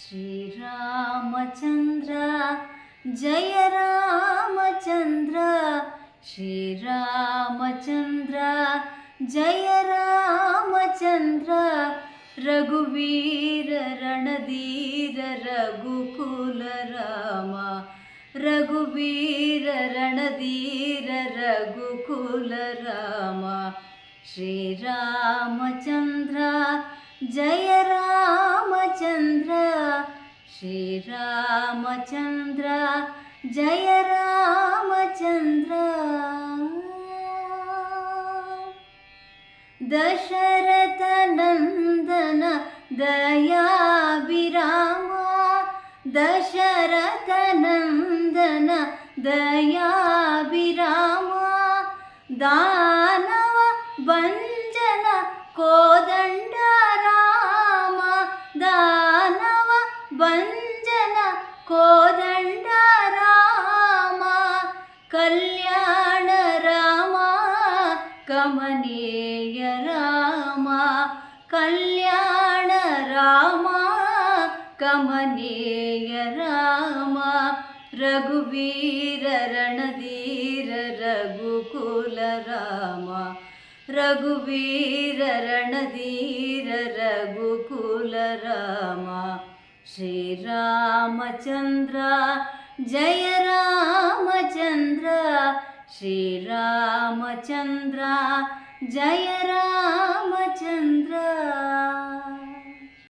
ಶ್ರೀರಾಮಚಂದ್ರ ಜಯ ರಾಮಚಂದ್ರ, ಶ್ರೀರಾಮಚಂದ್ರ ಜಯ ರಾಮಚಂದ್ರ, ರಘುವೀರ ರಣಧೀರ ರಘುಕುಲ ರಾಮ, ರಘುವೀರ ರಣಧೀರ ರಘುಕುಲ ರಾಮ. ಶ್ರೀರಾಮಚಂದ್ರ ಜಯ ರಾಮಚಂದ್ರ, ಶ್ರೀರಾಮಚಂದ್ರ ಜಯ ರಾಮಚಂದ್ರ. ದಶರಥ ನಂದನ ದಯಾಭಿರಾಮ, ದಶರಥ ನಂದನ ದಯಾಭಿರಾಮ, ದಾನವ ಭಂಜನ ಕೋದಂಡ ರಾಮ, ದಾನವ ಭಂಜನ ಕೋದಂಡ ರಾಮ, ಕಲ್ಯಾಣ ರಾಮ ಕಮನೀಯ ರಾಮ, ಕಲ್ಯಾಣ ರಾಮ ಕಮನೀಯ ರಾಮ, ರಘುವೀರ ರಣಧೀರ ರಘುಕುಲ ರಾಮ, ರಘುವೀರ ರಣಧೀರ ರಘುಕುಲ ರಾಮ. ಶ್ರೀರಾಮಚಂದ್ರ ಜಯ ರಾಮಚಂದ್ರ, ಶ್ರೀರಾಮಚಂದ್ರ ಜಯ ರಾಮಚಂದ್ರ.